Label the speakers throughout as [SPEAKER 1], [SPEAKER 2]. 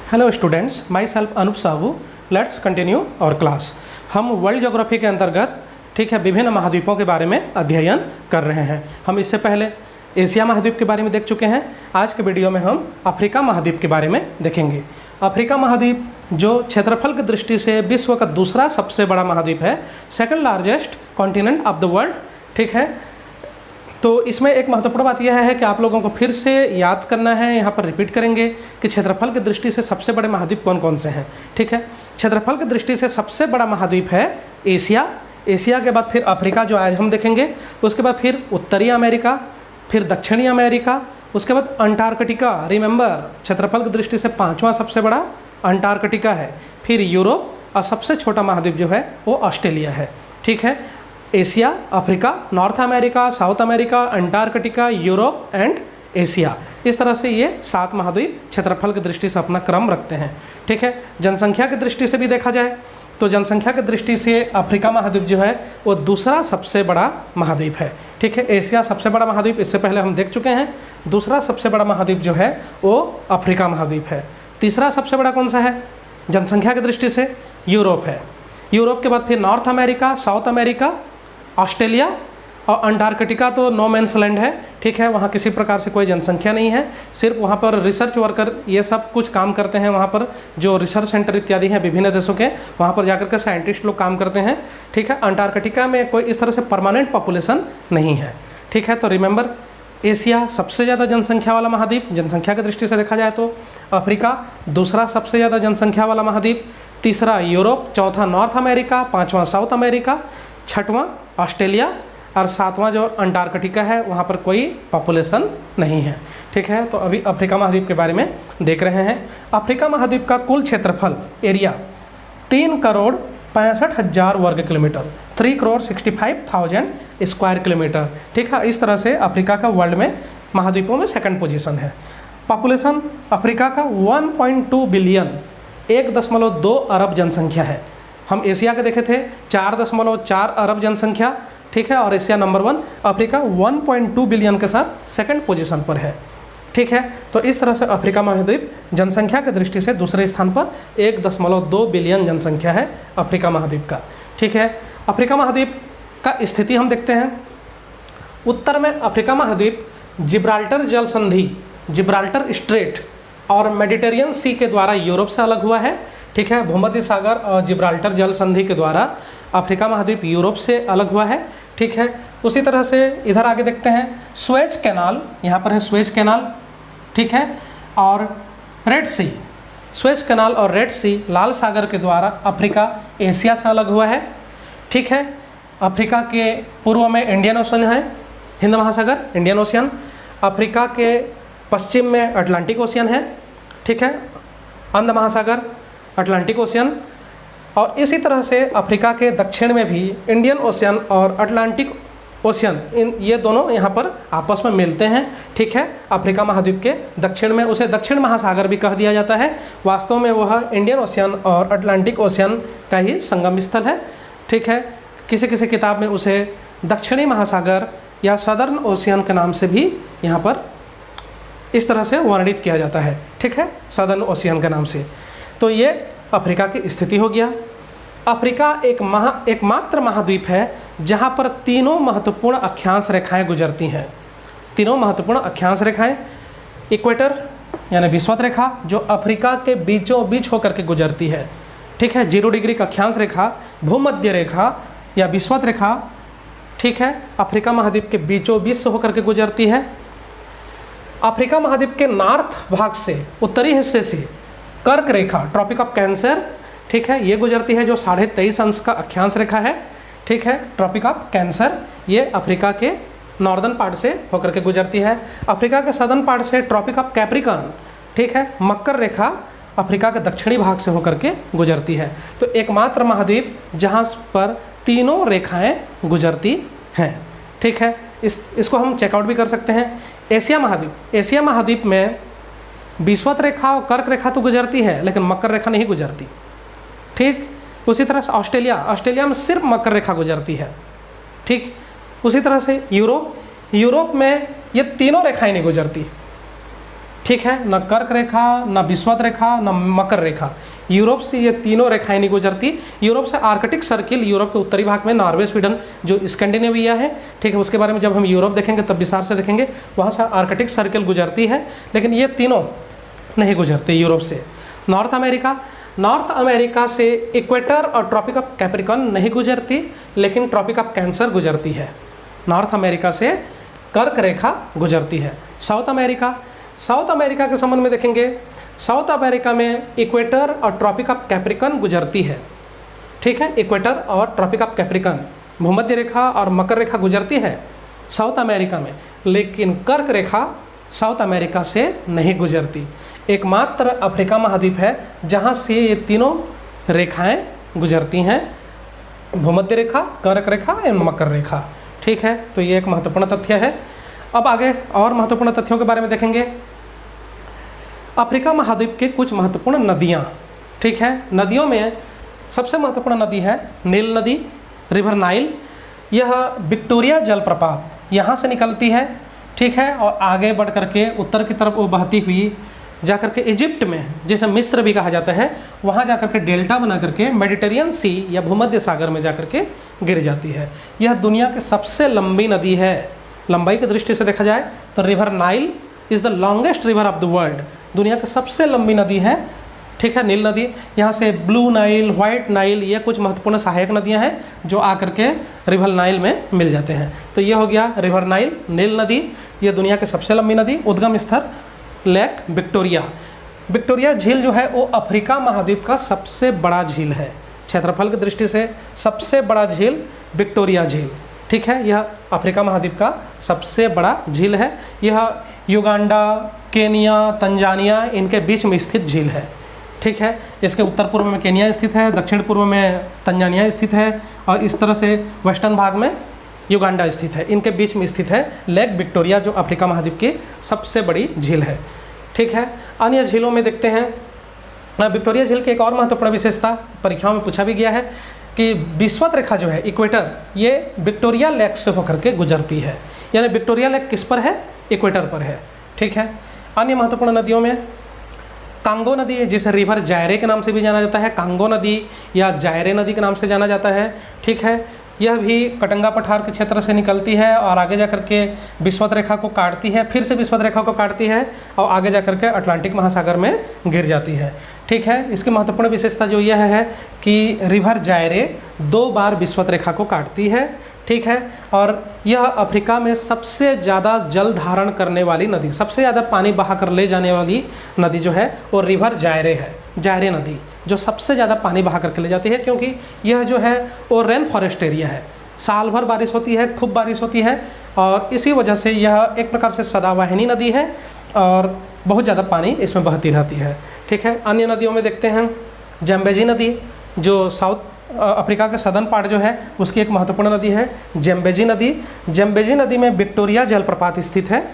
[SPEAKER 1] Hello students, my self Anoop Sahu. Let's continue our class. हम world geography के अंतर्गत विभिन्न महाद्वीपों के बारे में अध्ययन कर रहे हैं। हम इससे पहले एशिया महाद्वीप के बारे में देख चुके हैं। आज के वीडियो में हम अफ्रीका महाद्वीप के बारे में देखेंगे। अफ्रीका महाद्वीप जो क्षेत्रफल की दृष्टि से विश्व का दूसरा सबसे बड़ा महाद्वीप है, second largest continent of the world. ठीक है, तो इसमें एक महत्वपूर्ण बात यह है कि आप लोगों को फिर से याद करना है, यहाँ पर रिपीट करेंगे कि क्षेत्रफल की दृष्टि से सबसे बड़े महाद्वीप कौन कौन से हैं। ठीक है, क्षेत्रफल की दृष्टि से सबसे बड़ा महाद्वीप है एशिया। एशिया के बाद फिर अफ्रीका जो आज हम देखेंगे, उसके बाद फिर उत्तरी अमेरिका, फिर दक्षिणी अमेरिका, उसके बाद अंटार्कटिका। रिमेंबर, क्षेत्रफल की दृष्टि से पाँचवां सबसे बड़ा अंटार्कटिका है। फिर यूरोप और सबसे छोटा महाद्वीप जो है वो ऑस्ट्रेलिया है। ठीक है, Asia, Africa, north America, south America, Antarctica, Europe and Asia. इस तरह से ये 7 महाद्वीप क्षेत्रफल की दृष्टि से अपना क्रम रखते हैं। ठीक है, जनसंख्या की दृष्टि से भी देखा जाए तो जनसंख्या की दृष्टि से अफ्रीका महाद्वीप जो है वो दूसरा सबसे बड़ा महाद्वीप है। ठीक है, एशिया सबसे बड़ा महाद्वीप, इससे पहले हम देख चुके हैं। दूसरा सबसे बड़ा महाद्वीप जो है वो अफ्रीका महाद्वीप है। तीसरा सबसे बड़ा कौन सा है जनसंख्या की दृष्टि से? यूरोप है। यूरोप के बाद फिर north America, south America, Australia और अंटार्कटिका तो नो मैंस लैंड है। ठीक है, वहाँ किसी प्रकार से कोई जनसंख्या नहीं है, सिर्फ वहाँ पर रिसर्च वर्कर ये सब कुछ काम करते हैं। वहाँ पर जो रिसर्च सेंटर इत्यादि हैं विभिन्न देशों के, वहाँ पर जाकर के साइंटिस्ट लोग काम करते हैं। ठीक है, अंटार्कटिका में कोई इस तरह से परमानेंट पॉपुलेशन नहीं है। ठीक है, तो रिमेंबर, एशिया सबसे ज़्यादा जनसंख्या वाला महाद्वीप जनसंख्या की दृष्टि से देखा जाए तो, अफ्रीका दूसरा सबसे ज़्यादा जनसंख्या वाला महाद्वीप, तीसरा यूरोप, चौथा नॉर्थ अमेरिका, पाँचवां साउथ अमेरिका, छठवां ऑस्ट्रेलिया और सातवां जो अंटार्कटिका है वहाँ पर कोई पॉपुलेशन नहीं है। ठीक है, तो अभी अफ्रीका महाद्वीप के बारे में देख रहे हैं। अफ्रीका महाद्वीप का कुल क्षेत्रफल एरिया 3,65,00,000 वर्ग किलोमीटर, 3,65,000 स्क्वायर किलोमीटर। ठीक है, इस तरह से अफ्रीका का वर्ल्ड में महाद्वीपों में सेकंड पोजीशन है। पॉपुलेशन अफ्रीका का 1.2 बिलियन, 1.2 अरब जनसंख्या है। हम एशिया के देखे थे 4.4 अरब जनसंख्या। ठीक है, और एशिया नंबर 1, अफ्रीका 1.2 बिलियन के साथ सेकंड पोजीशन पर है। ठीक है, तो इस तरह से अफ्रीका महाद्वीप जनसंख्या की दृष्टि से दूसरे स्थान पर 1.2 बिलियन जनसंख्या है अफ्रीका महाद्वीप का। ठीक है, अफ्रीका महाद्वीप का स्थिति हम देखते हैं। उत्तर में अफ्रीका महाद्वीप जिब्राल्टर जल संधि, जिब्राल्टर स्ट्रेट और मेडिटेरियन सी के द्वारा यूरोप से अलग हुआ है। ठीक है, भूमध्य सागर और जिब्राल्टर जल संधि के द्वारा अफ्रीका महाद्वीप यूरोप से अलग हुआ है। ठीक है, उसी तरह से इधर आगे देखते हैं स्वेज कैनाल, यहाँ पर है स्वेज कैनाल। ठीक है, और रेड सी, स्वेज कैनाल और रेड सी लाल सागर के द्वारा अफ्रीका एशिया से अलग हुआ है। ठीक है, अफ्रीका के पूर्व में इंडियन ओशन है, हिंद महासागर, इंडियन ओशियन। अफ्रीका के पश्चिम में अटलांटिक ओशियन है। ठीक है, अंध महासागर, अटलांटिक ओशियन। और इसी तरह से अफ्रीका के दक्षिण में भी इंडियन ओशियन और अटलांटिक ओशियन, इन ये दोनों यहाँ पर आपस में मिलते हैं। ठीक है, अफ्रीका महाद्वीप के दक्षिण में उसे दक्षिण महासागर भी कह दिया जाता है। वास्तव में वह इंडियन ओशियन और अटलांटिक ओशियन का ही संगम स्थल है। ठीक है, किसी किसी किताब में उसे दक्षिणी महासागर या सदर्न ओशियन के नाम से भी यहाँ पर इस तरह से वर्णित किया जाता है। ठीक है, सदर्न ओशियन के नाम से। तो ये अफ्रीका की स्थिति हो गया। अफ्रीका एकमात्र महाद्वीप है जहाँ पर तीनों महत्वपूर्ण अक्षांश रेखाएं गुजरती हैं। तीनों महत्वपूर्ण अक्षांश रेखाएं, इक्वेटर यानी विषुवत रेखा जो अफ्रीका के बीचों बीच होकर के गुजरती है। ठीक है, 0 डिग्री का अक्षांश रेखा, भूमध्य रेखा या विषुवत रेखा, ठीक है, अफ्रीका महाद्वीप के बीचों बीच से होकर के गुजरती है। अफ्रीका महाद्वीप के नॉर्थ भाग से, उत्तरी हिस्से से कर्क रेखा, ट्रॉपिक ऑफ कैंसर, ठीक है, ये गुजरती है जो 23.5 अंश का अक्षांश रेखा है। ठीक है, ट्रॉपिक ऑफ कैंसर ये अफ्रीका के नॉर्दर्न पार्ट से होकर के गुजरती है। अफ्रीका के सदर्न पार्ट से ट्रॉपिक ऑफ कैप्रिकॉर्न, ठीक है, मकर रेखा अफ्रीका के दक्षिणी भाग से होकर के गुजरती है। तो एकमात्र महाद्वीप जहाँ पर तीनों रेखाएं गुजरती हैं। ठीक है, इसको हम चेकआउट भी कर सकते हैं। एशिया महाद्वीप, एशिया महाद्वीप में विषुवत रेखा और कर्क रेखा तो गुजरती है लेकिन मकर रेखा नहीं गुजरती। ठीक, उसी तरह से ऑस्ट्रेलिया, ऑस्ट्रेलिया में सिर्फ मकर रेखा गुजरती है। ठीक, उसी तरह से यूरोप, यूरोप में ये तीनों रेखाएं नहीं गुजरती। ठीक है, न कर्क रेखा, न विषुवत रेखा, न मकर रेखा। यूरोप से ये तीनों रेखाएं नहीं गुजरती। यूरोप से आर्कटिक सर्किल, यूरोप के उत्तरी भाग में नॉर्वे, स्वीडन, जो स्कैंडिनेविया है, ठीक है, उसके बारे में जब हम यूरोप देखेंगे तब विस्तार से देखेंगे, वहाँ से आर्कटिक सर्किल गुजरती है, लेकिन ये तीनों नहीं गुजरते यूरोप से। नॉर्थ अमेरिका, नॉर्थ अमेरिका से इक्वेटर और ट्रॉपिक ऑफ कैप्रिकॉर्न नहीं गुजरती, लेकिन ट्रॉपिक ऑफ कैंसर गुजरती है। नॉर्थ अमेरिका से कर्क रेखा गुजरती है। साउथ अमेरिका, साउथ अमेरिका के संबंध में देखेंगे, साउथ अमेरिका में इक्वेटर और ट्रॉपिक ऑफ कैप्रिकॉर्न गुजरती है, ठीक है, इक्वेटर और ट्रॉपिक ऑफ कैप्रिकॉर्न, भूमध्य रेखा और मकर रेखा गुजरती है साउथ अमेरिका में, लेकिन कर्क रेखा साउथ अमेरिका से नहीं गुजरती। एकमात्र अफ्रीका महाद्वीप है जहाँ से ये तीनों रेखाएं गुजरती हैं, भूमध्य रेखा, कर्क रेखा एवं मकर रेखा, ठीक है। तो ये एक महत्वपूर्ण तथ्य है। अब आगे और महत्वपूर्ण तथ्यों के बारे में देखेंगे। अफ्रीका महाद्वीप के कुछ महत्वपूर्ण नदियाँ, ठीक है। नदियों में सबसे महत्वपूर्ण नदी है नील नदी, रिवर नाइल। यह विक्टोरिया जलप्रपात यहाँ से निकलती है, ठीक है, और आगे बढ़ करके उत्तर की तरफ वो बहती हुई जाकर के इजिप्ट में, जिसे मिस्र भी कहा जाता है, वहाँ जाकर के डेल्टा बना करके मेडिटेरियन सी या भूमध्य सागर में जाकर के गिर जाती है। यह दुनिया की सबसे लंबी नदी है। लंबाई की दृष्टि से देखा जाए तो river Nile is the longest river of the world, दुनिया की सबसे लंबी नदी है, ठीक है, नील नदी। यहाँ से ब्लू नाइल, वाइट नाइल, ये कुछ महत्वपूर्ण सहायक नदियाँ हैं जो आकर के रिवर नाइल में मिल जाते हैं। तो ये हो गया रिवर नाइल, नील नदी, ये दुनिया की सबसे लंबी नदी। उद्गम स्थल लेक विक्टोरिया। विक्टोरिया झील जो है वो अफ्रीका महाद्वीप का सबसे बड़ा झील है। क्षेत्रफल की दृष्टि से सबसे बड़ा झील विक्टोरिया झील, ठीक है, यह अफ्रीका महाद्वीप का सबसे बड़ा झील है। यह युगांडा, केनिया, तंजानिया, इनके बीच में स्थित झील है, ठीक है। इसके उत्तर पूर्व में केनिया स्थित है, दक्षिण पूर्व में तंजानिया स्थित है, और इस तरह से वेस्टर्न भाग में युगांडा स्थित है। इनके बीच में स्थित है लेक विक्टोरिया, जो अफ्रीका महाद्वीप की सबसे बड़ी झील है, ठीक है। अन्य झीलों में देखते हैं विक्टोरिया झील की एक और महत्वपूर्ण विशेषता, परीक्षाओं में पूछा भी गया है कि विषुवत रेखा जो है इक्वेटर, ये विक्टोरिया लेक से होकर के गुजरती है। यानी विक्टोरिया लेक किस पर है? इक्वेटर पर है, ठीक है। अन्य महत्वपूर्ण नदियों में कांगो नदी, जिसे रिवर जायरे के नाम से भी जाना जाता है, कांगो नदी या जायरे नदी के नाम से जाना जाता है, ठीक है। यह भी कटंगा पठार के क्षेत्र से निकलती है और आगे जाकर के विषुवत रेखा को काटती है, फिर से विषुवत रेखा को काटती है और आगे जाकर के अटलांटिक महासागर में गिर जाती है, ठीक है। इसकी महत्वपूर्ण विशेषता जो यह है कि रिवर जायरे 2 बार विषुवत रेखा को काटती है, ठीक है। और यह अफ्रीका में सबसे ज़्यादा जल धारण करने वाली नदी, सबसे ज़्यादा पानी बहा कर ले जाने वाली नदी जो है वो रिवर जायरे है। जायरे नदी जो सबसे ज़्यादा पानी बहा करके ले जाती है, क्योंकि यह जो है वो रेन फॉरेस्ट एरिया है, साल भर बारिश होती है, खूब बारिश होती है, और इसी वजह से यह एक प्रकार से सदावाहिनी नदी है और बहुत ज़्यादा पानी इसमें बहती रहती है, ठीक है। अन्य नदियों में देखते हैं जैम्बेजी नदी, जो साउथ अफ्रीका के सदर्न पार्ट जो है उसकी एक महत्वपूर्ण नदी है जैम्बेजी नदी। जैम्बेजी नदी में विक्टोरिया जलप्रपात स्थित है।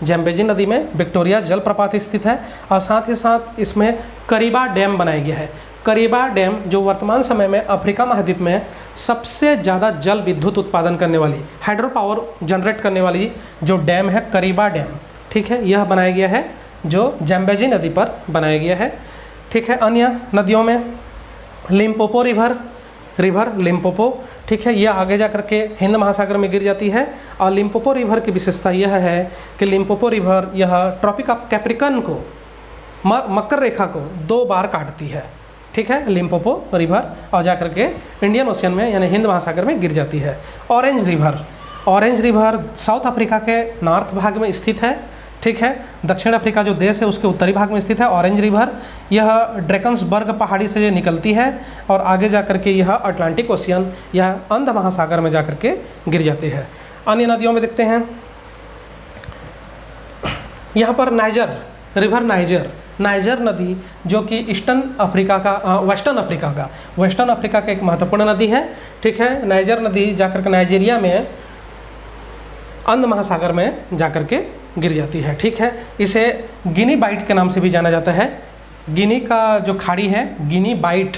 [SPEAKER 1] जैम्बेजी नदी में विक्टोरिया जलप्रपात स्थित है और साथ ही साथ इसमें करीबा डैम बनाया गया है। करीबा डैम जो वर्तमान समय में अफ्रीका महाद्वीप में सबसे ज़्यादा जल विद्युत उत्पादन करने वाली, हाइड्रो पावर जनरेट करने वाली जो डैम है, करीबा डैम, ठीक है, यह बनाया गया है जो जैम्बेजी नदी पर बनाया गया है, ठीक है। अन्य नदियों में लिम्पोपो रिवर लिम्पोपो, ठीक है, यह आगे जा कर के हिंद महासागर में गिर जाती है। और लिम्पोपो रिवर की विशेषता यह है कि लिम्पोपो रिवर यह ट्रॉपिक ऑफ कैप्रिकॉर्न को, मकर रेखा को 2 बार काटती है, ठीक है, लिम्पोपो रिवर, और जा कर के इंडियन ओशियन में यानी हिंद महासागर में गिर जाती है। ऑरेंज रिवर साउथ अफ्रीका के नॉर्थ भाग में स्थित है, ठीक है। दक्षिण अफ्रीका जो देश है उसके उत्तरी भाग में स्थित है ऑरेंज रिवर। यह ड्रैकन्सबर्ग पहाड़ी से निकलती है और आगे जाकर के यह अटलांटिक ओशियन या अंध महासागर में जाकर के गिर जाती है। अन्य नदियों में देखते हैं यहाँ पर रिवर नाइजर नदी, जो कि वेस्टर्न अफ्रीका का एक महत्वपूर्ण नदी है, ठीक है। नाइजर नदी जाकर के नाइजीरिया में अंध महासागर में जाकर के गिर जाती है, ठीक है। इसे गिनी बाइट के नाम से भी जाना जाता है। गिनी का जो खाड़ी है गिनी बाइट,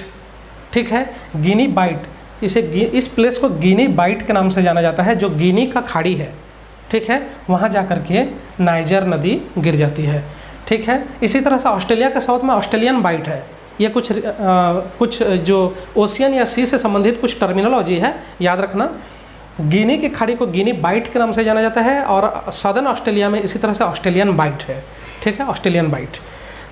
[SPEAKER 1] ठीक है, गिनी बाइट, इस प्लेस को गिनी बाइट के नाम से जाना जाता है, जो गिनी का खाड़ी है, ठीक है, वहाँ जा कर के नाइजर नदी गिर जाती है, ठीक है। इसी तरह से ऑस्ट्रेलिया के साउथ में ऑस्ट्रेलियन बाइट है। ये कुछ जो ओशियन या सी से संबंधित कुछ टर्मिनोलॉजी है, याद रखना। गिनी की खाड़ी को गिनी बाइट के नाम से जाना जाता है और सदर्न ऑस्ट्रेलिया में इसी तरह से ऑस्ट्रेलियन बाइट है, ठीक है, ऑस्ट्रेलियन बाइट।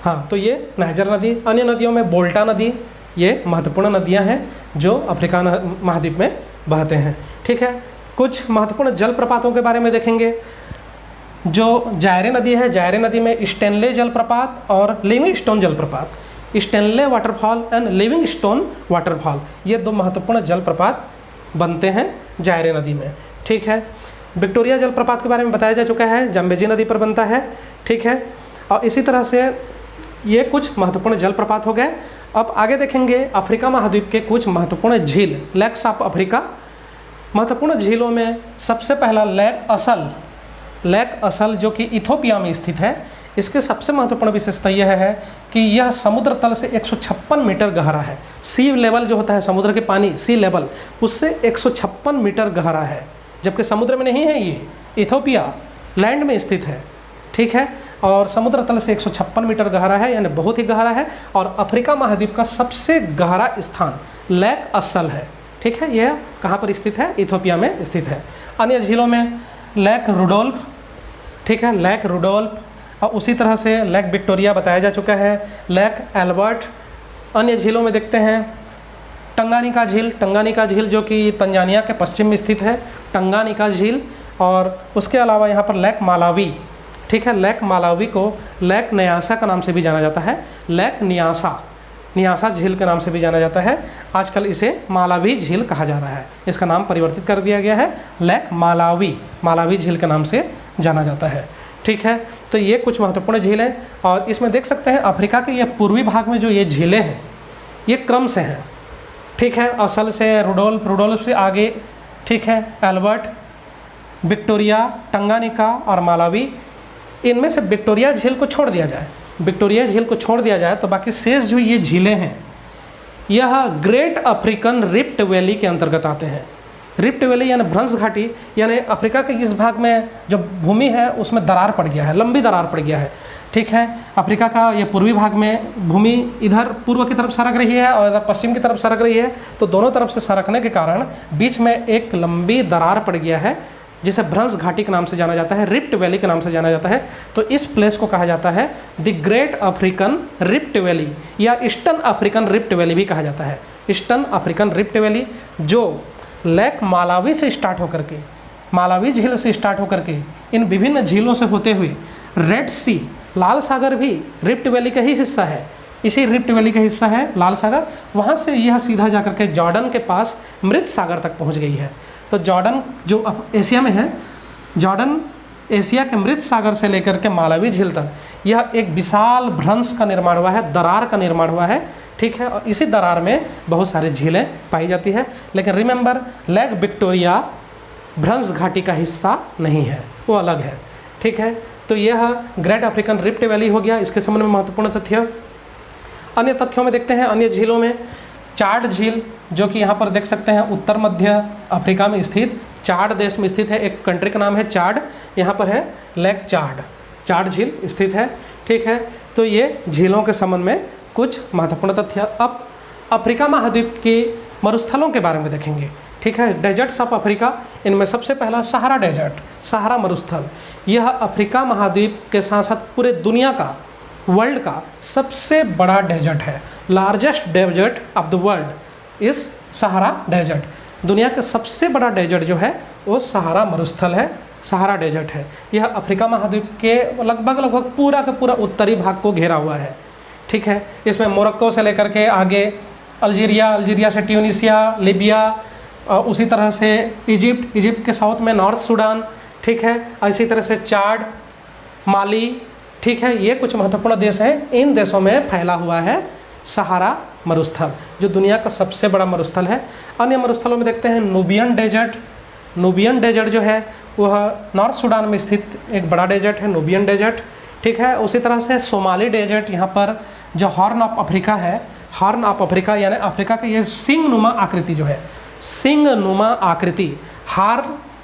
[SPEAKER 1] हाँ, तो ये नाइजर नदी। अन्य नदियों में बोल्टा नदी, ये महत्वपूर्ण नदियाँ हैं जो अफ्रीका महाद्वीप में बहते हैं, ठीक है। कुछ महत्वपूर्ण जलप्रपातों के बारे में देखेंगे। जो जायरे नदी है, जायरे नदी में स्टेनले जलप्रपात और लिविंगस्टोन जलप्रपात, Stanley waterfall and Livingstone waterfall, ये दो महत्वपूर्ण जलप्रपात बनते हैं जायरे नदी में, ठीक है। विक्टोरिया जलप्रपात के बारे में बताया जा चुका है, जम्बेजी नदी पर बनता है, ठीक है। और इसी तरह से ये कुछ महत्वपूर्ण जलप्रपात हो गए। अब आगे देखेंगे अफ्रीका महाद्वीप के कुछ महत्वपूर्ण झील, लेक्स ऑफ अफ्रीका। महत्वपूर्ण झीलों में सबसे पहला लेक असल जो कि इथोपिया में स्थित है। इसके सबसे महत्वपूर्ण विशेषता यह है कि यह समुद्र तल से 156 मीटर गहरा है। सी लेवल जो होता है समुद्र के पानी, सी लेवल उससे 156 मीटर गहरा है, जबकि समुद्र में नहीं है, ये इथोपिया लैंड में स्थित है, ठीक है। और समुद्र तल से 156 मीटर गहरा है, यानी बहुत ही गहरा है। और अफ्रीका महाद्वीप का सबसे गहरा स्थान लेक असल है, ठीक है। यह कहाँ पर स्थित है? इथोपिया में स्थित है। अन्य झीलों में लेक रुडोल्फ, ठीक है, लेक रुडोल्फ, और उसी तरह से लेक विक्टोरिया बताया जा चुका है, लेक एल्बर्ट। अन्य झीलों में देखते हैं टंगानिका झील, टंगानिका झील जो कि तंजानिया के पश्चिम में स्थित है, टंगानिका झील। और उसके अलावा यहाँ पर लेक मालावी, ठीक है, लेक मालावी को लेक न्यासा का नाम से भी जाना जाता है, लेक न्यासा झील के नाम से भी जाना जाता है। आजकल इसे मालावी झील कहा जा रहा है, इसका नाम परिवर्तित कर दिया गया है, लेक मालावी झील के नाम से जाना जाता है, ठीक है। तो ये कुछ महत्वपूर्ण झीलें। और इसमें देख सकते हैं अफ्रीका के ये पूर्वी भाग में जो ये झीलें हैं ये क्रम से हैं, ठीक है। असल से रुडोल्फ से आगे, ठीक है, एल्बर्ट, विक्टोरिया, टंगानिका और मालावी। इनमें से विक्टोरिया झील को छोड़ दिया जाए तो बाकी शेष जो ये झीलें हैं यह ग्रेट अफ्रीकन रिफ्ट वैली के अंतर्गत आते हैं। रिफ्ट वैली यानी भ्रंश घाटी, यानी अफ्रीका के इस भाग में जो भूमि है उसमें दरार पड़ गया है, लंबी दरार पड़ गया है, ठीक है। अफ्रीका का ये पूर्वी भाग में भूमि इधर पूर्व की तरफ सरक रही है और इधर पश्चिम की तरफ सरक रही है, तो दोनों तरफ से सरकने के कारण बीच में एक लंबी दरार पड़ गया है जिसे भ्रंश घाटी के नाम से जाना जाता है, रिफ्ट वैली के नाम से जाना जाता है। तो इस प्लेस को कहा जाता है the great African rift valley या ईस्टर्न अफ्रीकन रिफ्ट वैली भी कहा जाता है। ईस्टर्न अफ्रीकन रिफ्ट वैली जो लेक मालावी से स्टार्ट होकर के, मालावी झील से स्टार्ट होकर के इन विभिन्न झीलों से होते हुए रेड सी, लाल सागर भी रिफ्ट वैली का ही हिस्सा है, इसी रिफ्ट वैली का हिस्सा है लाल सागर। वहाँ से यह सीधा जाकर के जॉर्डन के पास मृत सागर तक पहुँच गई है। तो जॉर्डन जो एशिया में है, जॉर्डन एशिया के मृत सागर से लेकर के मालावी झील तक यह एक विशाल भ्रंश का निर्माण हुआ है, दरार का निर्माण हुआ है, ठीक है। और इसी दरार में बहुत सारी झीलें पाई जाती है। लेकिन रिमेंबर, लेक विक्टोरिया भ्रंश घाटी का हिस्सा नहीं है, वो अलग है, ठीक है। तो यह ग्रेट अफ्रीकन रिफ्ट वैली हो गया, इसके संबंध में महत्वपूर्ण तथ्य। अन्य तथ्यों में देखते हैं अन्य झीलों में चाड झील, जो कि यहाँ पर देख सकते हैं उत्तर मध्य अफ्रीका में स्थित चाड देश में स्थित है, एक कंट्री का नाम है चाड, यहाँ पर है लेक चाड झील स्थित है, ठीक है। तो ये झीलों के संबंध में कुछ महत्वपूर्ण तथ्य। अब अफ्रीका महाद्वीप के मरुस्थलों के बारे में देखेंगे, ठीक है। डेजर्ट्स ऑफ अफ्रीका, इनमें सबसे पहला सहारा डेजर्ट, सहारा मरुस्थल। यह अफ्रीका महाद्वीप के साथ साथ पूरे दुनिया का, वर्ल्ड का सबसे बड़ा डेजर्ट है। Largest desert of the world is Sahara desert. दुनिया का सबसे बड़ा डेजर्ट जो है वो सहारा मरुस्थल है, सहारा डेजर्ट है। यह अफ्रीका महाद्वीप के लगभग पूरा का पूरा उत्तरी भाग को घेरा हुआ है, ठीक है। इसमें मोरक्को से लेकर के आगे अल्जीरिया से ट्यूनीसिया, लीबिया, उसी तरह से इजिप्ट के साउथ में नॉर्थ सूडान, ठीक है। इसी तरह से चाड, माली, ठीक है। ये कुछ महत्वपूर्ण देश हैं, इन देशों में फैला हुआ है सहारा मरुस्थल, जो दुनिया का सबसे बड़ा मरुस्थल है। अन्य मरुस्थलों में देखते हैं नूबियन डेजर्ट जो है वह नॉर्थ सूडान में स्थित एक बड़ा डेजर्ट है, नूबियन डेजर्ट, ठीक है। उसी तरह से सोमाली डेजर्ट, यहाँ पर जो हॉर्न ऑफ अफ्रीका है, हॉर्न ऑफ अफ्रीका यानी अफ्रीका का ये सिंगनुमा आकृति जो है, सिंगनुमा आकृति,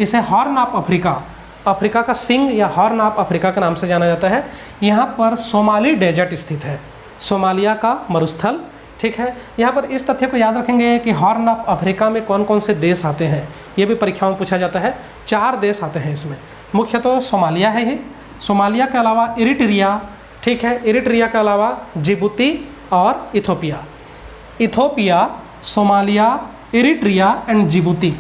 [SPEAKER 1] इसे हॉर्न ऑफ अफ्रीका अफ्रीका का सिंग या हॉर्न ऑफ अफ्रीका के नाम से जाना जाता है। यहाँ पर सोमाली डेजर्ट स्थित है, सोमालिया का मरुस्थल। ठीक है, यहाँ पर इस तथ्य को याद रखेंगे कि हॉर्न ऑफ अफ्रीका में कौन कौन से देश आते हैं, ये भी परीक्षाओं में पूछा जाता है। 4 देश आते हैं इसमें, मुख्य तो सोमालिया है ही, सोमालिया के अलावा इरिट्रिया, ठीक है, इरिट्रिया के अलावा जिबूती और Ethiopia. Ethiopia, Somalia, Eritrea and Djibouti,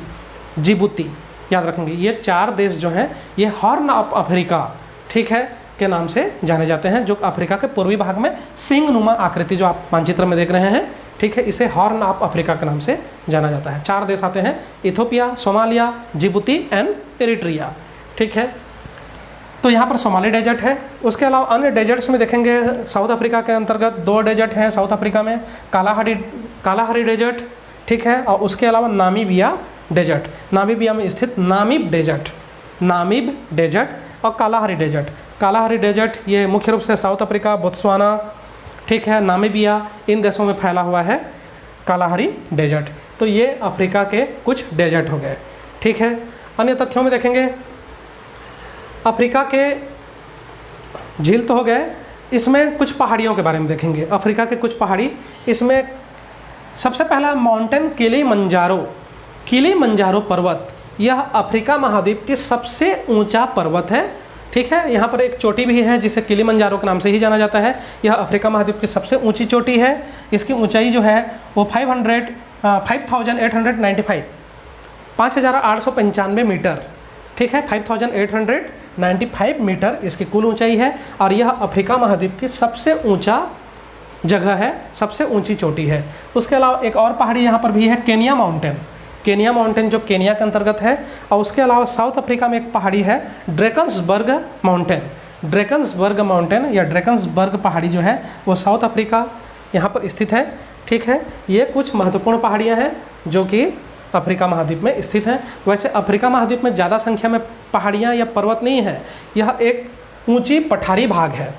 [SPEAKER 1] Djibouti याद रखेंगे। ये 4 देश जो हैं ये हॉर्न ऑफ अफ्रीका, ठीक है, के नाम से जाने जाते हैं, जो अफ्रीका के पूर्वी भाग में सिंग नुमा आकृति जो आप मानचित्र में देख रहे हैं, ठीक है, इसे हॉर्न ऑफ अफ्रीका के नाम से जाना जाता है। 4 देश आते हैं, Ethiopia, Somalia, Djibouti and Eritrea. ठीक है, तो यहाँ पर सोमाली डेजर्ट है। उसके अलावा अन्य डेजर्ट्स में देखेंगे, साउथ अफ्रीका के अंतर्गत 2 डेजर्ट हैं साउथ अफ्रीका में, कालाहारी डेजर्ट, ठीक है, और उसके अलावा नामीबिया डेजर्ट, नामीबिया में स्थित नामीब डेजर्ट और कालाहारी डेजर्ट। कालाहारी डेजर्ट ये मुख्य रूप से साउथ अफ्रीका, बोत्सवाना, ठीक है, नामीबिया, इन देशों में फैला हुआ है कालाहारी डेजर्ट। तो ये अफ्रीका के कुछ डेजर्ट हो गए। ठीक है, अन्य तथ्यों में देखेंगे, अफ्रीका के झील तो हो गए, इसमें कुछ पहाड़ियों के बारे में देखेंगे। अफ्रीका के कुछ पहाड़ी, इसमें सबसे पहला माउंटेन किलिमंजारो पर्वत, यह अफ्रीका महाद्वीप के सबसे ऊंचा पर्वत है। ठीक है, यहाँ पर एक चोटी भी है जिसे किलिमंजारो के नाम से ही जाना जाता है। यह अफ्रीका महाद्वीप की सबसे ऊंची चोटी है। इसकी ऊंचाई जो है वो 5895 मीटर, ठीक है, 5895 मीटर इसकी कुल ऊंचाई है। और यह अफ्रीका महाद्वीप की सबसे ऊंचा जगह है, सबसे ऊंची चोटी है। उसके अलावा एक और पहाड़ी यहाँ पर भी है, केनिया माउंटेन जो केनिया के अंतर्गत है। और उसके अलावा साउथ अफ्रीका में एक पहाड़ी है ड्रैकन्सबर्ग माउंटेन या ड्रैकन्सबर्ग पहाड़ी जो है वो साउथ अफ्रीका यहाँ पर स्थित है। ठीक है, ये कुछ महत्वपूर्ण पहाड़ियाँ हैं जो कि अफ्रीका महाद्वीप में स्थित हैं। वैसे अफ्रीका महाद्वीप में ज़्यादा संख्या में पहाड़ियाँ या पर्वत नहीं है, यह एक ऊंची पठारी भाग है।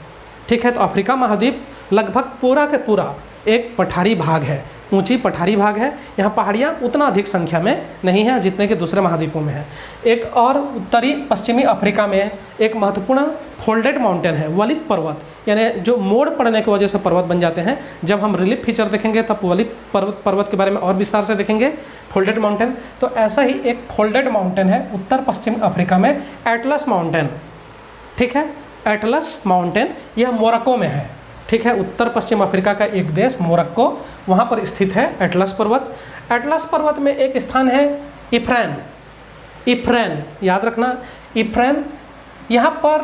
[SPEAKER 1] ठीक है, तो अफ्रीका महाद्वीप लगभग पूरा के पूरा एक पठारी भाग है, ऊंची पठारी भाग है। यहाँ पहाड़ियाँ उतना अधिक संख्या में नहीं है जितने कि दूसरे महाद्वीपों में है। एक और उत्तरी पश्चिमी अफ्रीका में एक महत्वपूर्ण फोल्डेड माउंटेन है, वलित पर्वत, यानी जो मोड़ पड़ने की वजह से पर्वत बन जाते हैं। जब हम रिलीफ फीचर देखेंगे तब वलित पर्वत के बारे में और विस्तार से देखेंगे, फोल्डेड माउंटेन। तो ऐसा ही एक फोल्डेड माउंटेन है उत्तर पश्चिम अफ्रीका में, एटलस माउंटेन। ठीक है, एटलस माउंटेन यह मोरक्को में है। ठीक है, उत्तर पश्चिम अफ्रीका का एक देश मोरक्को, वहाँ पर स्थित है एटलस पर्वत। एटलस पर्वत में एक स्थान है इफ्रेन, याद रखना इफ्रेन। यहाँ पर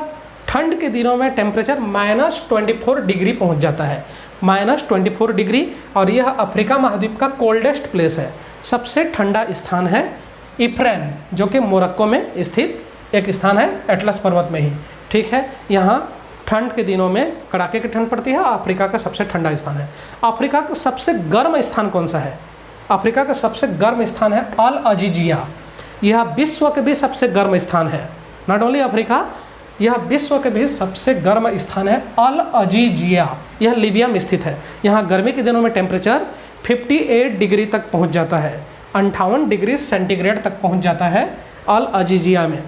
[SPEAKER 1] ठंड के दिनों में टेम्परेचर -24 डिग्री पहुँच जाता है, -24 डिग्री। और यह अफ्रीका महाद्वीप का कोल्डेस्ट प्लेस है, सबसे ठंडा स्थान है इफ्रेन, जो कि मोरक्को में स्थित एक स्थान है एटलस पर्वत में ही। ठीक है, यहाँ ठंड के दिनों में कड़ाके की ठंड पड़ती है। अफ्रीका का सबसे ठंडा स्थान है। अफ्रीका का सबसे गर्म स्थान कौन सा है? अफ्रीका का सबसे गर्म स्थान है अल अजीजिया। यह विश्व के भी सबसे गर्म स्थान है, नॉट ओनली अफ्रीका, यह विश्व के भी सबसे गर्म स्थान है अल अजीजिया। यह लीबिया में स्थित है। यहाँ गर्मी के दिनों में टेम्परेचर 58 डिग्री तक पहुँच जाता है, 58 डिग्री सेंटीग्रेड तक पहुँच जाता है अल अजीजिया में।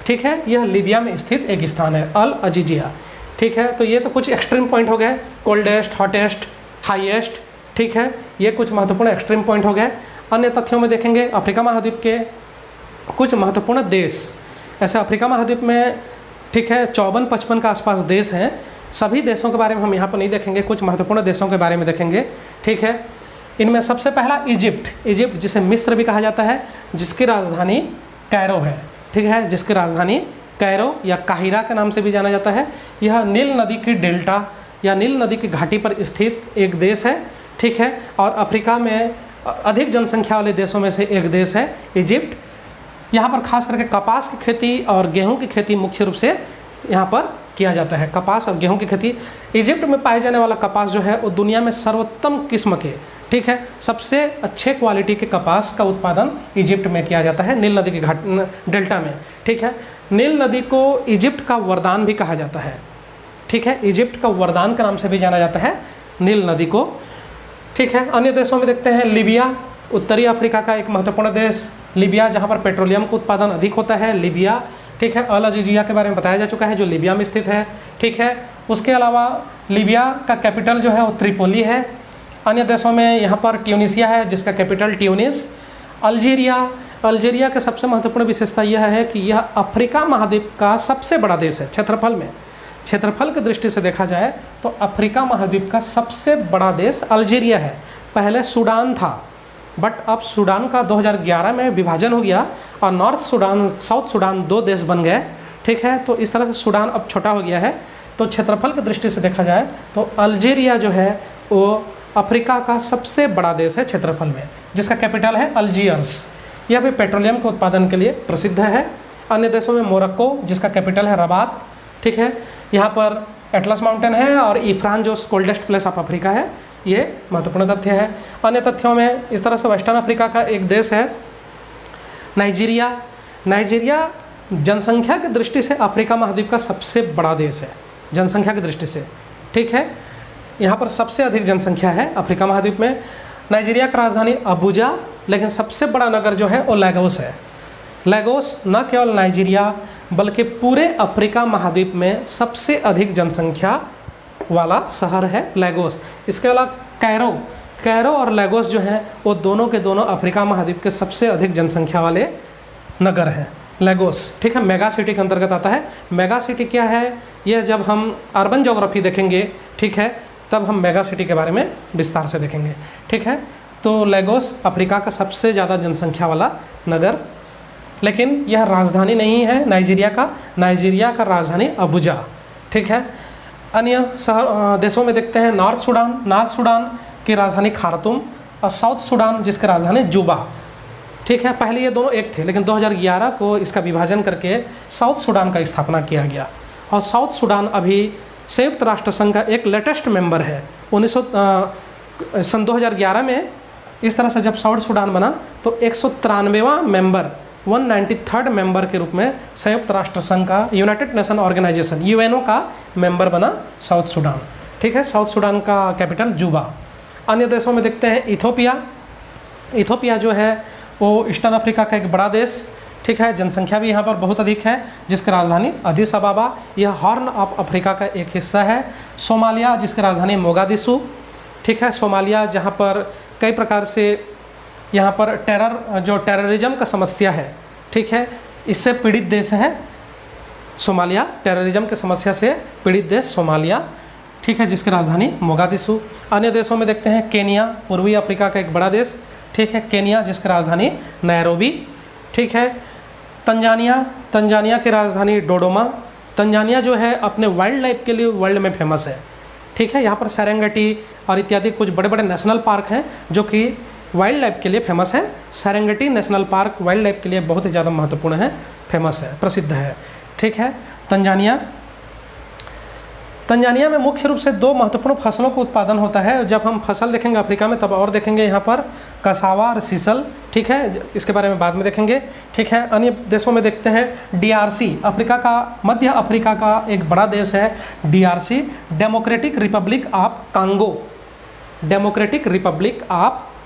[SPEAKER 1] ठीक है, यह लीबिया में स्थित एक स्थान है अल अजीजिया। ठीक है, तो ये तो कुछ एक्सट्रीम पॉइंट हो गए, कोल्डेस्ट, हॉटेस्ट, हाईएस्ट। ठीक है, ये कुछ महत्वपूर्ण एक्सट्रीम पॉइंट हो गए। अन्य तथ्यों में देखेंगे अफ्रीका महाद्वीप के कुछ महत्वपूर्ण देश। ऐसे अफ्रीका महाद्वीप में, ठीक है, 54-55 के आसपास देश हैं। सभी देशों के बारे में हम यहाँ पर नहीं देखेंगे, कुछ महत्वपूर्ण देशों के बारे में देखेंगे। ठीक है, इनमें सबसे पहला इजिप्ट, जिसे मिस्र भी कहा जाता है, जिसकी राजधानी कैरो है। ठीक है, जिसकी राजधानी कैरो या काहिरा के नाम से भी जाना जाता है। यह नील नदी की डेल्टा या नील नदी की घाटी पर स्थित एक देश है। ठीक है, और अफ्रीका में अधिक जनसंख्या वाले देशों में से एक देश है इजिप्ट। यहाँ पर खास करके कपास की खेती और गेहूं की खेती मुख्य रूप से यहाँ पर किया जाता है। कपास और गेहूं की खेती, इजिप्ट में पाए जाने वाला कपास जो है वो दुनिया में सर्वोत्तम किस्म के, ठीक है, सबसे अच्छे क्वालिटी के कपास का उत्पादन इजिप्ट में किया जाता है, नील नदी के डेल्टा में। ठीक है, नील नदी को इजिप्ट का वरदान भी कहा जाता है। ठीक है, इजिप्ट का वरदान के नाम से भी जाना जाता है नील नदी को। ठीक है, अन्य देशों में देखते हैं लीबिया, उत्तरी अफ्रीका का एक महत्वपूर्ण देश लीबिया, जहाँ पर पेट्रोलियम का उत्पादन अधिक होता है, लीबिया। ठीक है। अल अजीजिया के बारे में बताया जा चुका है, जो लीबिया में स्थित है, ठीक है। उसके अलावा लीबिया का कैपिटल जो है वो त्रिपोली है। अन्य देशों में यहाँ पर ट्यूनीसिया है जिसका कैपिटल ट्यूनिस। अल्जीरिया का सबसे महत्वपूर्ण विशेषता यह है कि यह अफ्रीका महाद्वीप का सबसे बड़ा देश है। क्षेत्रफल में, क्षेत्रफल की दृष्टि से देखा जाए तो अफ्रीका महाद्वीप का सबसे बड़ा देश अल्जीरिया है। पहले सूडान था, बट अब सूडान का 2011 में विभाजन हो गया और नॉर्थ सूडान, साउथ सूडान 2 देश बन गए, ठीक है। तो इस तरह से सूडान अब छोटा हो गया है। तो क्षेत्रफल की दृष्टि से देखा जाए तो अल्जीरिया जो है वो अफ्रीका का सबसे बड़ा देश है क्षेत्रफल में, जिसका कैपिटल है अल्जीयर्स। यह भी पेट्रोलियम के उत्पादन के लिए प्रसिद्ध है। अन्य देशों में मोरक्को जिसका कैपिटल है रबात, ठीक है। यहाँ पर एटलस माउंटेन है और इफ्रान जो कोल्डेस्ट प्लेस ऑफ अफ्रीका है, ये महत्वपूर्ण तथ्य है। अन्य तथ्यों में इस तरह से वेस्टर्न अफ्रीका का एक देश है नाइजीरिया। नाइजीरिया जनसंख्या की दृष्टि से अफ्रीका महाद्वीप का सबसे बड़ा देश है, जनसंख्या की दृष्टि से, ठीक है। यहाँ पर सबसे अधिक जनसंख्या है अफ्रीका महाद्वीप में। नाइजीरिया का राजधानी अबुजा, लेकिन सबसे बड़ा नगर जो है वो लेगोस है। लेगोस न केवल नाइजीरिया बल्कि पूरे अफ्रीका महाद्वीप में सबसे अधिक जनसंख्या वाला शहर है लेगोस। इसके अलावा कैरो और लेगोस जो हैं वो दोनों के दोनों अफ्रीका महाद्वीप के सबसे अधिक जनसंख्या वाले नगर हैं। लेगोस, ठीक है, मेगा सिटी के अंतर्गत आता है। मेगा सिटी क्या है, यह जब हम अर्बन ज्योग्राफी देखेंगे, ठीक है, तब हम मेगा सिटी के बारे में विस्तार से देखेंगे, ठीक है। तो लेगोस अफ्रीका का सबसे ज़्यादा जनसंख्या वाला नगर, लेकिन यह राजधानी नहीं है नाइजीरिया का। नाइजीरिया का राजधानी अबुजा, ठीक है। अन्य शहर देशों में देखते हैं नॉर्थ सूडान की राजधानी खार्तूम और साउथ सूडान जिसकी राजधानी जुबा, ठीक है। पहले ये दोनों एक थे, लेकिन 2011 को इसका विभाजन करके साउथ सूडान का स्थापना किया गया और साउथ सूडान अभी संयुक्त राष्ट्र संघ का एक लेटेस्ट मेंबर है। सन 2011 में इस तरह से जब साउथ सूडान बना तो 193वां मेंबर, 193rd मेंबर के रूप में संयुक्त राष्ट्र संघ का, यूनाइटेड नेशन ऑर्गेनाइजेशन यूएनओ का मेंबर बना साउथ सूडान, ठीक है। साउथ सूडान का कैपिटल जुबा। अन्य देशों में देखते हैं इथोपिया जो है वो ईस्टर्न अफ्रीका का एक बड़ा देश, ठीक है। जनसंख्या भी यहाँ पर बहुत अधिक है, जिसकी राजधानी अदीस अबाबा, यह हॉर्न ऑफ अफ्रीका का एक हिस्सा है। सोमालिया जिसकी राजधानी मोगादिशु, ठीक है। सोमालिया जहाँ पर कई प्रकार से यहाँ पर टेररिज्म का समस्या है, ठीक है, इससे पीड़ित देश है सोमालिया। टेररिज्म की समस्या से पीड़ित देश सोमालिया, ठीक है, जिसकी राजधानी मोगादिशु। अन्य देशों में देखते हैं केनिया, पूर्वी अफ्रीका का एक बड़ा देश, ठीक है, केनिया जिसकी राजधानी नैरोबी, ठीक है। तंजानिया की राजधानी डोडोमा। तंजानिया जो है अपने वाइल्ड लाइफ के लिए वर्ल्ड में फेमस है, ठीक है। यहाँ पर सेरेंगेटी और इत्यादि कुछ बड़े बड़े नेशनल पार्क हैं जो कि वाइल्ड लाइफ के लिए फेमस है। Serengeti national park wild life के लिए बहुत ही ज़्यादा महत्वपूर्ण है, फेमस है, प्रसिद्ध है, ठीक है। तंजानिया में मुख्य रूप से 2 महत्वपूर्ण फसलों का उत्पादन होता है। जब हम फसल देखेंगे अफ्रीका में तब और देखेंगे यहाँ पर कसावा और सीसल, ठीक है, इसके बारे में बाद में देखेंगे, ठीक है। अन्य देशों में देखते हैं DRC, मध्य अफ्रीका का एक बड़ा देश है DRC, democratic Republic of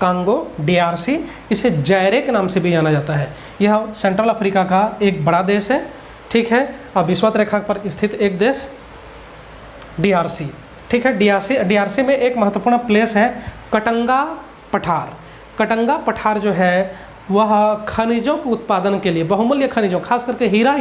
[SPEAKER 1] Congo, DRC, इसे जायरे के नाम से भी जाना जाता है। यह सेंट्रल अफ्रीका का एक बड़ा देश है, ठीक है, और विषुवत रेखा पर स्थित एक देश DRC, ठीक है। DRC में एक महत्वपूर्ण प्लेस है कटंगा पठार जो है वह खनिजों के उत्पादन के लिए, बहुमूल्य खनिजों, खास करके हीरा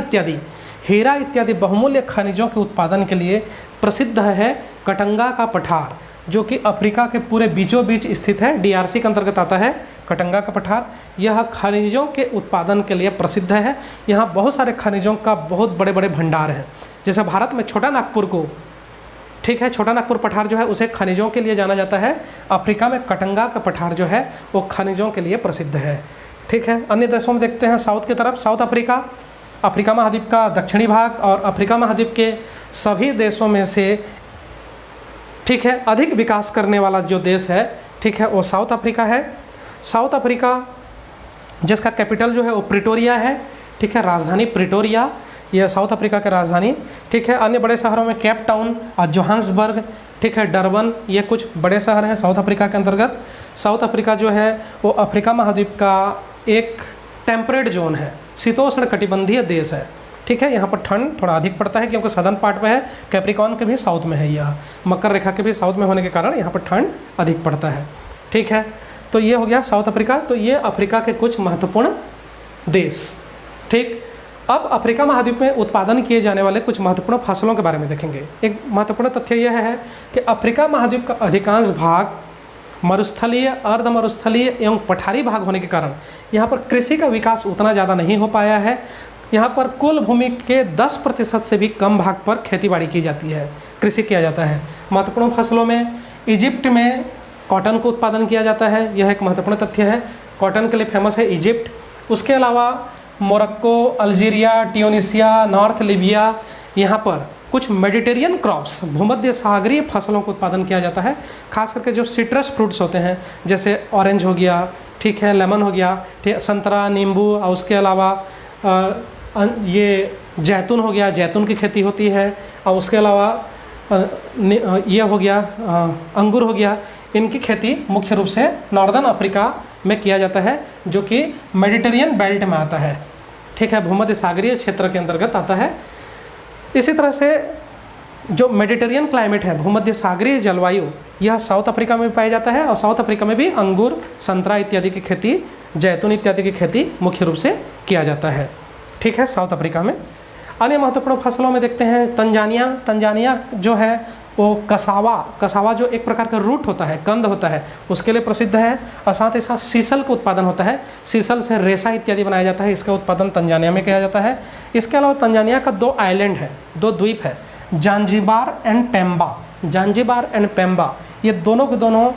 [SPEAKER 1] इत्यादि बहुमूल्य खनिजों के उत्पादन के लिए प्रसिद्ध है। कटंगा का पठार जो कि अफ्रीका के पूरे बीचों बीच स्थित है, DRC के अंतर्गत आता है कटंगा का पठार। यह खनिजों के उत्पादन के लिए प्रसिद्ध है। यहाँ बहुत सारे खनिजों का बहुत बड़े बड़े भंडार हैं। जैसे भारत में छोटा नागपुर को, ठीक है, छोटा नागपुर पठार जो है उसे खनिजों के लिए जाना जाता है। अफ्रीका में कटंगा का पठार जो है वो खनिजों के लिए प्रसिद्ध है, ठीक है। अन्य देशों में देखते हैं साउथ की तरफ, साउथ अफ्रीका महाद्वीप का दक्षिणी भाग और अफ्रीका महाद्वीप के सभी देशों में से, ठीक है, अधिक विकास करने वाला जो देश है, ठीक है, वो साउथ अफ्रीका है। साउथ अफ्रीका जिसका कैपिटल जो है वो प्रिटोरिया है, ठीक है, राजधानी प्रिटोरिया, यह साउथ अफ्रीका की राजधानी, ठीक है। अन्य बड़े शहरों में केप टाउन और जोहान्सबर्ग, ठीक है, डरबन, ये कुछ बड़े शहर हैं साउथ अफ्रीका के अंतर्गत। साउथ अफ्रीका जो है वो अफ्रीका महाद्वीप का एक टेम्परेट जोन है, शीतोष्ण कटिबंधीय देश है, ठीक है। यहाँ पर ठंड थोड़ा अधिक पड़ता है क्योंकि सदर्न पार्ट में है, कैप्रिकॉर्न के भी साउथ में है, यह मकर रेखा के भी साउथ में होने के कारण यहाँ पर ठंड अधिक पड़ता है। ठीक है, तो ये हो गया साउथ अफ्रीका। तो ये अफ्रीका के कुछ महत्वपूर्ण देश। ठीक, अब अफ्रीका महाद्वीप में उत्पादन किए जाने वाले कुछ महत्वपूर्ण फसलों के बारे में देखेंगे। एक महत्वपूर्ण तथ्य यह है कि अफ्रीका महाद्वीप का अधिकांश भाग मरुस्थलीय, अर्ध मरुस्थलीय एवं पठारी भाग होने के कारण यहाँ पर कृषि का विकास उतना ज़्यादा नहीं हो पाया है। यहाँ पर कुल भूमि के 10% से भी कम भाग पर खेतीबाड़ी की जाती है, कृषि किया जाता है। महत्वपूर्ण फसलों में इजिप्ट में कॉटन को उत्पादन किया जाता है, यह एक महत्वपूर्ण तथ्य है। कॉटन के लिए फेमस है इजिप्ट। उसके अलावा Morocco, Algeria, Tunisia, north Libya, यहाँ पर कुछ मेडिटेरियन क्रॉप्स, भूमध्य सागरीय फसलों को उत्पादन किया जाता है। खास करके जो सिट्रस फ्रूट्स होते हैं, जैसे ऑरेंज हो गया, ठीक है, लेमन हो गया, ठीक, संतरा, नींबू, और उसके अलावा ये जैतून हो गया, जैतून की खेती होती है। और उसके अलावा ये हो गया अंगूर हो गया। इनकी खेती मुख्य रूप से नॉर्दर्न अफ्रीका में किया जाता है, जो कि मेडिटेरियन बेल्ट में आता है। ठीक है, भूमध्य सागरीय क्षेत्र के अंतर्गत आता है। इसी तरह से जो मेडिटेरियन क्लाइमेट है, भूमध्य सागरीय जलवायु, यह साउथ अफ्रीका में भी पाया जाता है। और साउथ अफ्रीका में भी अंगूर, संतरा इत्यादि की खेती, जैतून इत्यादि की खेती मुख्य रूप से किया जाता है। ठीक है, साउथ अफ्रीका में। अन्य महत्वपूर्ण फसलों में देखते हैं तंजानिया। तंजानिया जो है वो कसावा जो एक प्रकार का रूट होता है, कंद होता है, उसके लिए प्रसिद्ध है। और साथ ही साथ सीसल का उत्पादन होता है, सीसल से रेशा इत्यादि बनाया जाता है, इसका उत्पादन तंजानिया में किया जाता है। इसके अलावा तंजानिया का 2 आइलैंड है, 2 द्वीप है, जांजिबार एंड पेम्बा। जांजिबार एंड पेम्बा ये दोनों के दोनों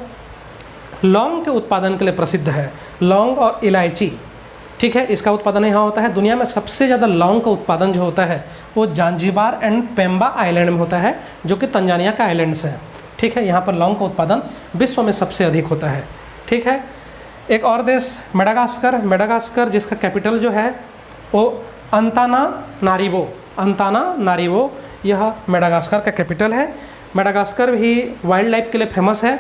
[SPEAKER 1] लौंग के उत्पादन के लिए प्रसिद्ध है, लौंग और इलायची। ठीक है, इसका उत्पादन यहाँ होता है। दुनिया में सबसे ज़्यादा लौंग का उत्पादन जो होता है वो जांजिबार एंड पेम्बा आइलैंड में होता है, जो कि तंजानिया का आइलैंड से है। ठीक है, यहाँ पर लौंग का उत्पादन विश्व में सबसे अधिक होता है। ठीक है, एक और देश मेडागास्कर। मेडागास्कर जिसका कैपिटल जो है वो अंतानानारिवो, यह मेडागास्कर का कैपिटल है। मेडागास्कर भी वाइल्ड लाइफ के लिए फेमस है,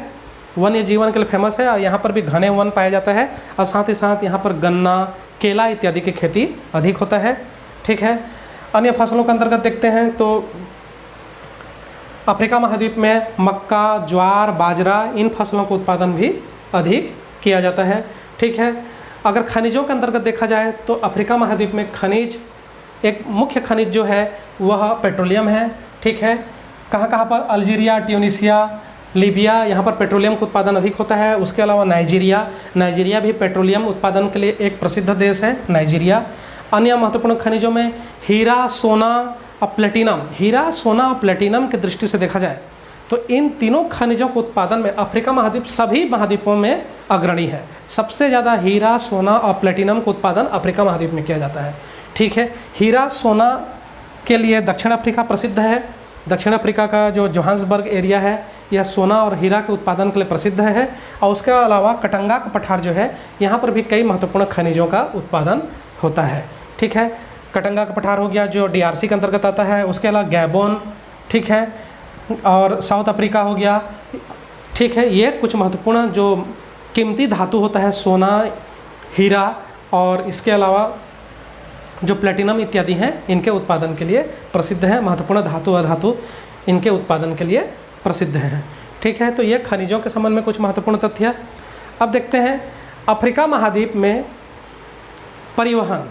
[SPEAKER 1] वन्य जीवन के लिए फेमस है। और यहाँ पर भी घने वन पाया जाता है। और साथ ही साथ यहाँ पर गन्ना, केला इत्यादि की खेती अधिक होता है। ठीक है, अन्य फसलों के अंतर्गत देखते हैं तो अफ्रीका महाद्वीप में मक्का, ज्वार, बाजरा, इन फसलों का उत्पादन भी अधिक किया जाता है। ठीक है, अगर खनिजों के अंतर्गत देखा जाए तो अफ्रीका महाद्वीप में खनिज, एक मुख्य खनिज जो है वह पेट्रोलियम है। ठीक है, कहाँ पर अल्जीरिया, ट्यूनीसिया, लीबिया, यहाँ पर पेट्रोलियम का उत्पादन अधिक होता है। उसके अलावा नाइजीरिया भी पेट्रोलियम उत्पादन के लिए एक प्रसिद्ध देश है, नाइजीरिया। अन्य महत्वपूर्ण खनिजों में हीरा, सोना और प्लेटिनम। हीरा, सोना और प्लेटिनम की दृष्टि से देखा जाए तो इन तीनों खनिजों के उत्पादन में अफ्रीका महाद्वीप सभी महाद्वीपों में अग्रणी है। सबसे ज़्यादा हीरा, सोना और प्लेटिनम का उत्पादन अफ्रीका महाद्वीप में किया जाता है। ठीक है, हीरा, सोना के लिए दक्षिण अफ्रीका प्रसिद्ध है। दक्षिण अफ्रीका का जो जोहान्सबर्ग एरिया है, यह सोना और हीरा के उत्पादन के लिए प्रसिद्ध है। और उसके अलावा कटंगा का पठार जो है, यहाँ पर भी कई महत्वपूर्ण खनिजों का उत्पादन होता है। ठीक है, कटंगा का पठार हो गया जो DRC के अंतर्गत आता है। उसके अलावा गैबोन, ठीक है, और साउथ अफ्रीका हो गया। ठीक है, ये कुछ महत्वपूर्ण जो कीमती धातु होता है, सोना, हीरा और इसके अलावा जो प्लेटिनम इत्यादि हैं, इनके उत्पादन के लिए प्रसिद्ध है। महत्वपूर्ण धातु अधातु इनके उत्पादन के लिए प्रसिद्ध हैं। ठीक है, तो ये खनिजों के संबंध में कुछ महत्वपूर्ण तथ्य। अब देखते हैं अफ्रीका महाद्वीप में परिवहन।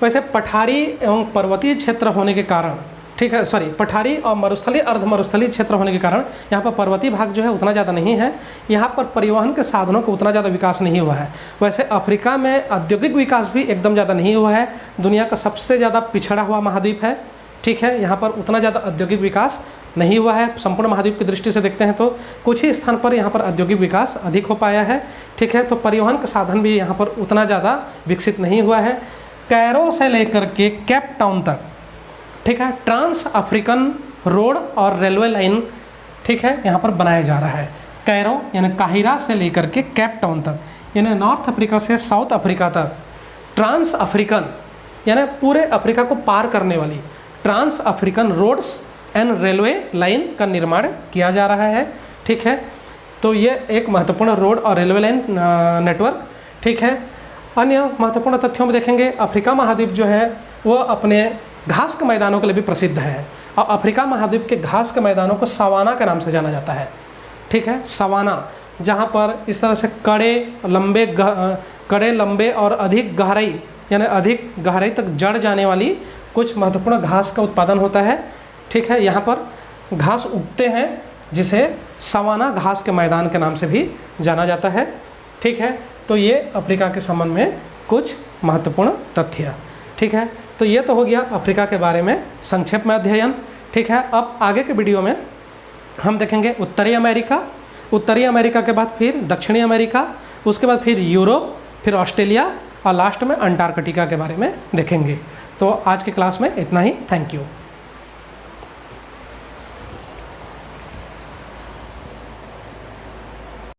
[SPEAKER 1] वैसे पठारी एवं पर्वतीय क्षेत्र होने के कारण, ठीक है, पठारी और मरुस्थलीय, अर्ध मरुस्थलीय क्षेत्र होने के कारण यहाँ पर पर्वतीय भाग जो है उतना ज़्यादा नहीं है। यहाँ पर परिवहन के साधनों का उतना ज़्यादा विकास नहीं हुआ है। वैसे अफ्रीका में औद्योगिक विकास भी एकदम ज़्यादा नहीं हुआ है। दुनिया का सबसे ज़्यादा पिछड़ा हुआ महाद्वीप है। ठीक है, यहाँ पर उतना ज़्यादा औद्योगिक विकास नहीं हुआ है। संपूर्ण महाद्वीप की दृष्टि से देखते हैं तो कुछ ही स्थान पर यहाँ पर औद्योगिक विकास अधिक हो पाया है। ठीक है, तो परिवहन के साधन भी यहाँ पर उतना ज़्यादा विकसित नहीं हुआ है। कैरो से लेकर के केप टाउन तक, ठीक है, ट्रांस अफ्रीकन रोड और रेलवे लाइन, ठीक है, यहाँ पर बनाया जा रहा है। कैरो यानी काहिरा से लेकर के केप टाउन तक, यानी नॉर्थ अफ्रीका से साउथ अफ्रीका तक ट्रांस अफ्रीकन यानी पूरे अफ्रीका को पार करने वाली trans African roads and railway line का निर्माण किया जा रहा है। ठीक है, तो ये एक महत्वपूर्ण रोड और रेलवे लाइन नेटवर्क। ठीक है, अन्य महत्वपूर्ण तथ्यों में देखेंगे अफ्रीका महाद्वीप जो है वो अपने घास के मैदानों के लिए भी प्रसिद्ध है। और अफ्रीका महाद्वीप के घास के मैदानों को सवाना के नाम से जाना जाता है। ठीक है, सवाना, जहाँ पर इस तरह से कड़े लंबे और अधिक गहराई, यानी अधिक गहराई तक जड़ जाने वाली कुछ महत्वपूर्ण घास का उत्पादन होता है। ठीक है, यहाँ पर घास उगते हैं जिसे सवाना घास के मैदान के नाम से भी जाना जाता है। ठीक है, तो ये अफ्रीका के संबंध में कुछ महत्वपूर्ण तथ्य। ठीक है, तो ये तो हो गया अफ्रीका के बारे में संक्षेप में अध्ययन। ठीक है, अब आगे के वीडियो में हम देखेंगे उत्तरी अमेरिका के बाद फिर दक्षिणी अमेरिका, उसके बाद फिर यूरोप, फिर ऑस्ट्रेलिया और लास्ट में अंटार्कटिका के बारे में देखेंगे। तो आज की क्लास में इतना ही। Thank you.